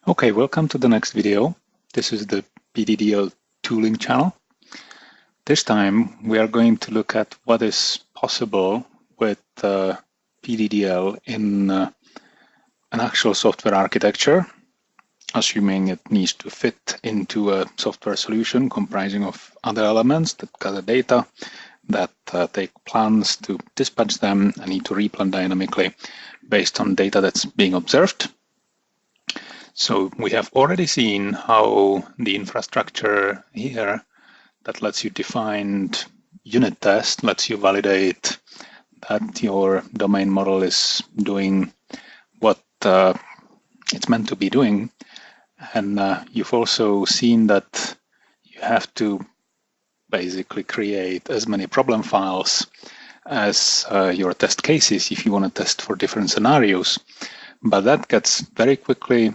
Okay, welcome to the next video. This is the PDDL Tooling channel. This time we are going to look at what is possible with PDDL in an actual software architecture, assuming it needs to fit into a software solution comprising of other elements that gather data, that take plans to dispatch them and need to replan dynamically based on data that's being observed. So we have already seen how the infrastructure here that lets you define unit test, lets you validate that your domain model is doing what it's meant to be doing. And you've also seen that you have to basically create as many problem files as your test cases if you want to test for different scenarios. But that gets very quickly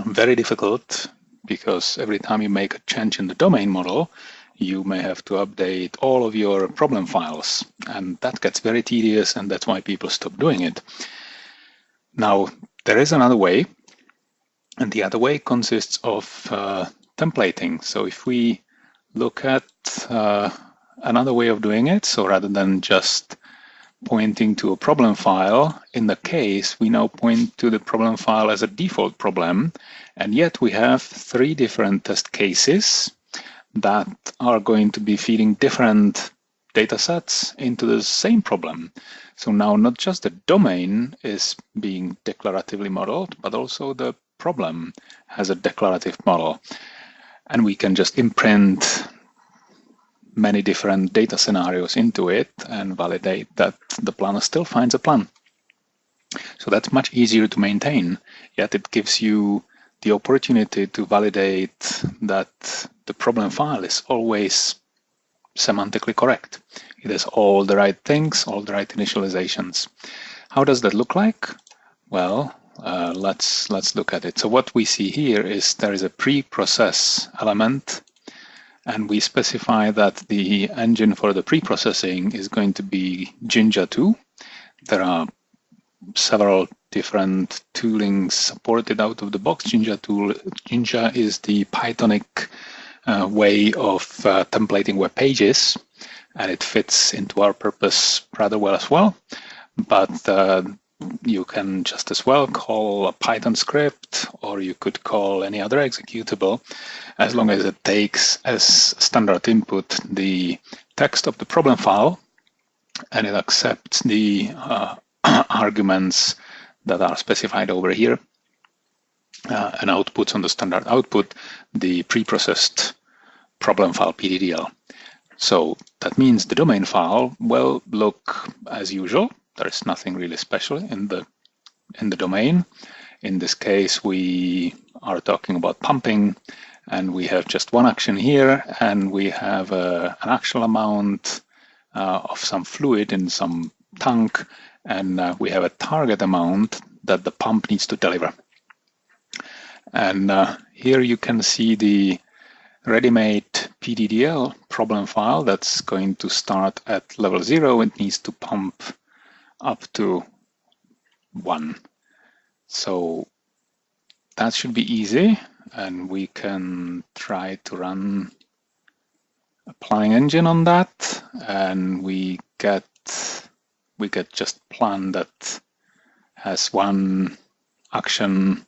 very difficult, because every time you make a change in the domain model, you may have to update all of your problem files, and that gets very tedious, and that's why people stop doing it. Now, there is another way, and the other way consists of templating. So if we look at another way of doing it, so rather than just pointing to a problem file, in the case, we now point to the problem file as a default problem, and yet we have 3 different test cases that are going to be feeding different data sets into the same problem. So now not just the domain is being declaratively modeled, but also the problem has a declarative model. And we can just imprint many different data scenarios into it and validate that the planner still finds a plan. So that's much easier to maintain, yet it gives you the opportunity to validate that the problem file is always semantically correct. It has all the right things, all the right initializations. How does that look like? Well, let's look at it. So what we see here is there is a pre-process element, and we specify that the engine for the pre-processing is going to be Jinja 2. There are several different toolings supported out of the box. Jinja is the Pythonic way of templating web pages, and it fits into our purpose rather well as well. But you can just as well call a Python script, or you could call any other executable, as long as it takes as standard input the text of the problem file, and it accepts the arguments that are specified over here, and outputs on the standard output the pre-processed problem file PDDL. So that means the domain file will look as usual. There is nothing really special in the domain. In this case, we are talking about pumping, and we have just one action here, and we have an actual amount of some fluid in some tank, and we have a target amount that the pump needs to deliver. And here you can see the ready-made PDDL problem file that's going to start at level 0. It needs to pump up to 1. So that should be easy, and we can try to run a planning engine on that, and we get just plan that has one action,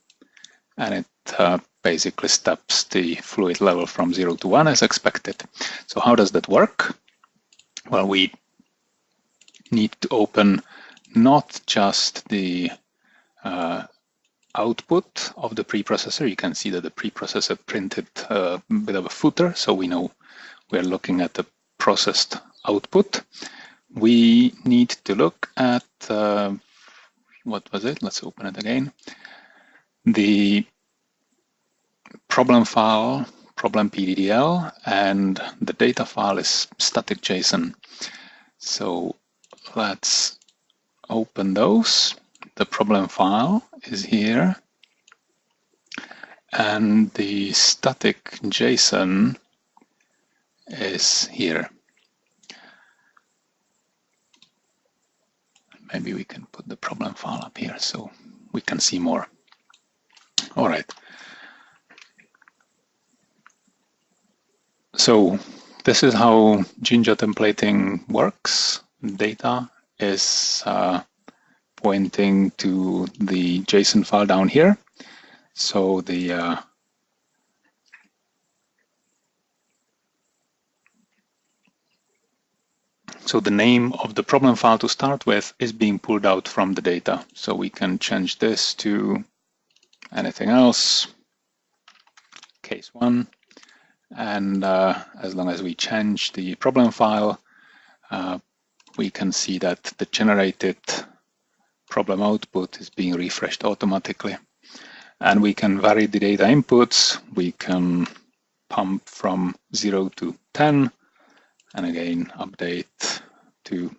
and it basically steps the fluid level from 0 to 1 as expected. So how does that work? Well, we need to open not just the output of the preprocessor. You can see that the preprocessor printed a bit of a footer, so we know we're looking at the processed output. We need to look at, what was it? Let's open it again. The problem file, problem PDDL, and the data file is static JSON. So let's open those. The problem file is here, and the static JSON is here. Maybe we can put the problem file up here so we can see more. All right. So this is how Jinja templating works. Data is pointing to the JSON file down here. So the name of the problem file to start with is being pulled out from the data. So we can change this to anything else, case 1. And as long as we change the problem file, we can see that the generated problem output is being refreshed automatically. And we can vary the data inputs. We can pump from 0 to 10, and again update to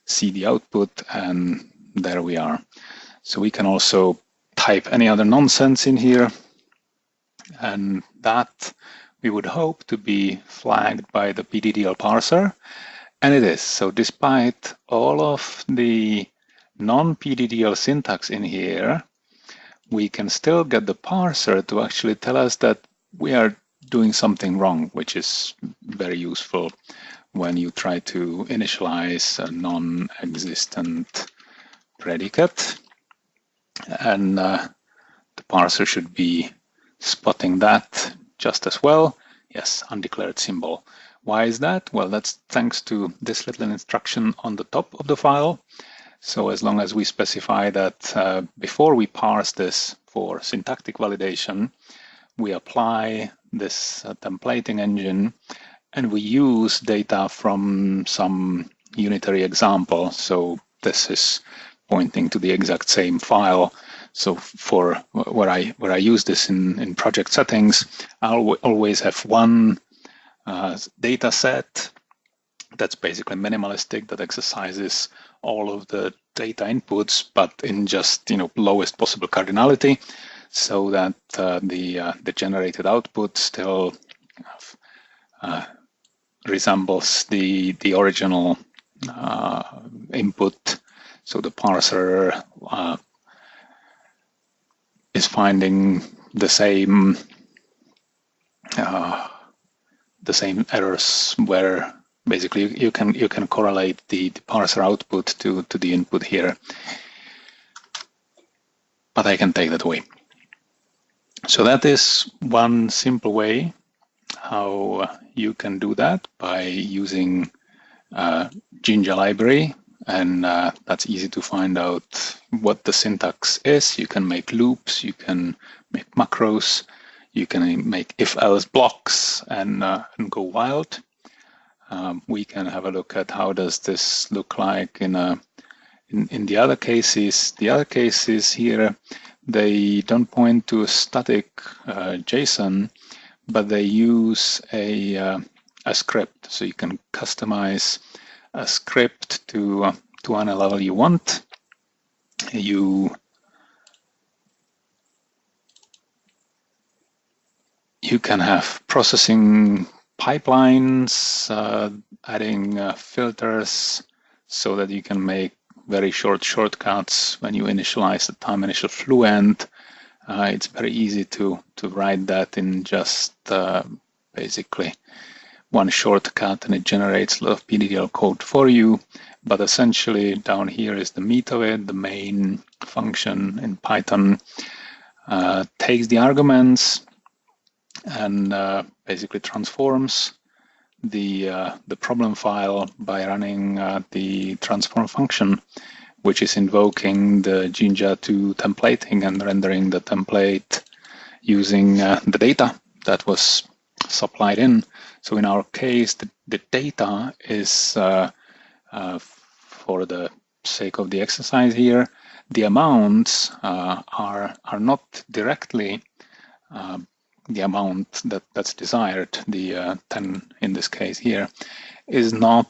see the output, and there we are. So we can also type any other nonsense in here, and that we would hope to be flagged by the PDDL parser, and it is. So despite all of the non-PDDL syntax in here, we can still get the parser to actually tell us that we are doing something wrong, which is very useful when you try to initialize a non-existent predicate. And the parser should be spotting that just as well. Yes, undeclared symbol. Why is that? Well, that's thanks to this little instruction on the top of the file. So as long as we specify that before we parse this for syntactic validation, we apply this templating engine, and we use data from some unitary example. So this is pointing to the exact same file. So for where I use this in project settings, I'll always have one data set that's basically minimalistic, that exercises all of the data inputs, but in just lowest possible cardinality, so that the generated output still resembles the original input. So the parser is finding the same errors, where basically you can correlate the parser output to the input here. But I can take that away. So that is one simple way how you can do that, by using Jinja library, and that's easy to find out what the syntax is. You can make loops, you can make macros, you can make if-else blocks, and go wild. We can have a look at how does this look like in the other cases. The other cases here, they don't point to a static JSON, but they use a script. So you can customize a script to any level you want. You can have processing pipelines, adding filters, so that you can make very short shortcuts when you initialize the time initial fluent. It's very easy to write that in just basically one shortcut, and it generates a lot of PDDL code for you. But essentially down here is the meat of it. The main function in Python takes the arguments and basically transforms the problem file by running the transform function, which is invoking the Jinja 2 templating and rendering the template using the data that was supplied in. So in our case, the data is, for the sake of the exercise here, the amounts are not directly the amount that's desired. The 10 in this case here is not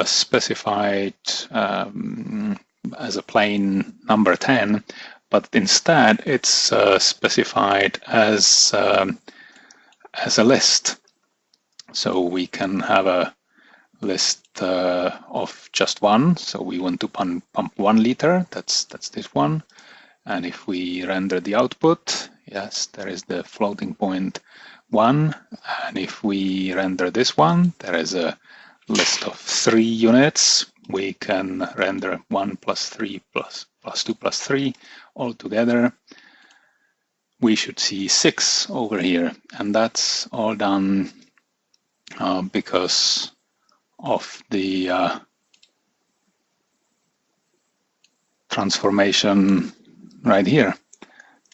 specified as a plain number 10, but instead it's specified as a list. So we can have a list of just one. So we want to pump 1 liter. That's this one. And if we render the output, Yes, there is the floating point 1, and if we render this one, there is a list of 3 units. We can render 1 plus 3 plus 2 plus 3 all together. We should see 6 over here, and that's all done because of the transformation right here.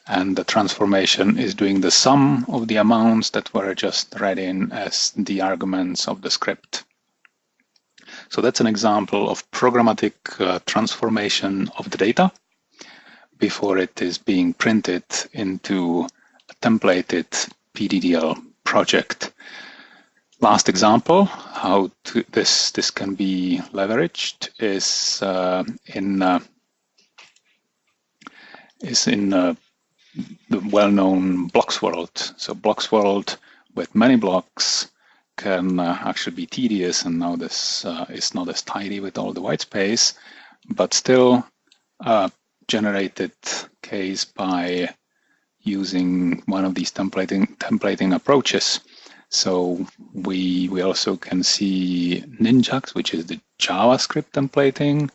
And the transformation is doing the sum of the amounts that were just read in as the arguments of the script. So that's an example of programmatic transformation of the data before it is being printed into a templated PDDL project. Last example, how this can be leveraged is in the well-known Blocksworld. So Blocksworld with many blocks can actually be tedious, and now this is not as tidy with all the white space, but still generated case by using one of these templating approaches. So we also can see Nunjucks, which is the JavaScript templating,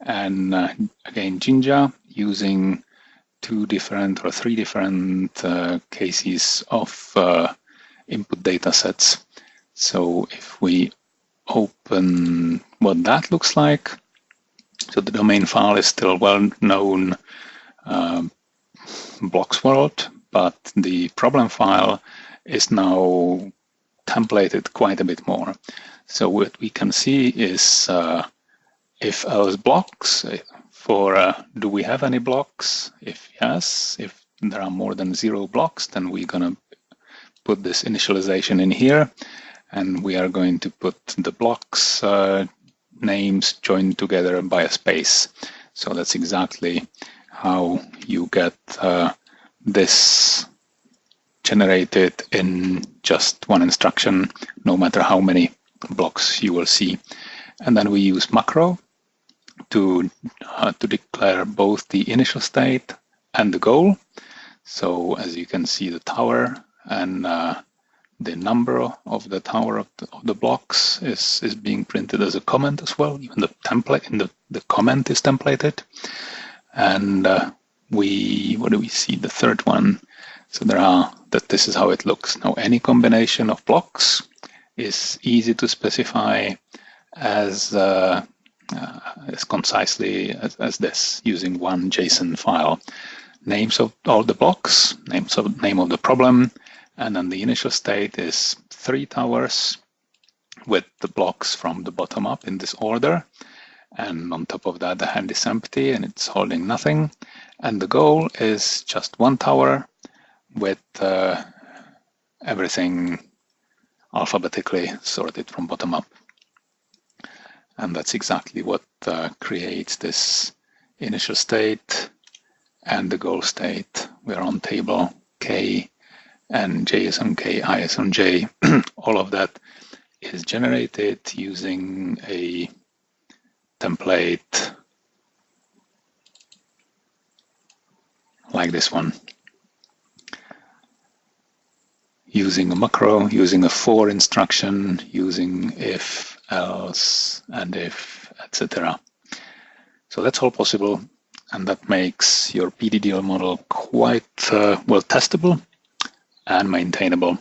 and again Jinja using 2 different or 3 different cases of input data sets. So if we open what that looks like, so the domain file is still well-known Blocksworld, but the problem file is now templated quite a bit more. So what we can see is if-else blocks for do we have any blocks? If yes, if there are more than 0 blocks, then we're going to put this initialization in here, and we are going to put the blocks names joined together by a space. So that's exactly how you get this generated in just one instruction, no matter how many blocks you will see. And then we use macro to declare both the initial state and the goal. So as you can see, the tower and the number of the tower of the blocks is being printed as a comment as well. Even the template in the comment is templated. And what do we see? The third one. So this is how it looks. Now any combination of blocks is easy to specify as concisely as this, using one JSON file. Names of all the blocks, name of the problem, and then the initial state is 3 towers with the blocks from the bottom up in this order. And on top of that, the hand is empty and it's holding nothing. And the goal is just 1 tower with everything alphabetically sorted from bottom up. And that's exactly what creates this initial state and the goal state. We're on table K, and J is on K, I is on J. All of that is generated using a template like this one. Using a macro, using a for instruction, using if, else, and if, etc. So that's all possible, and that makes your PDDL model quite well testable and maintainable.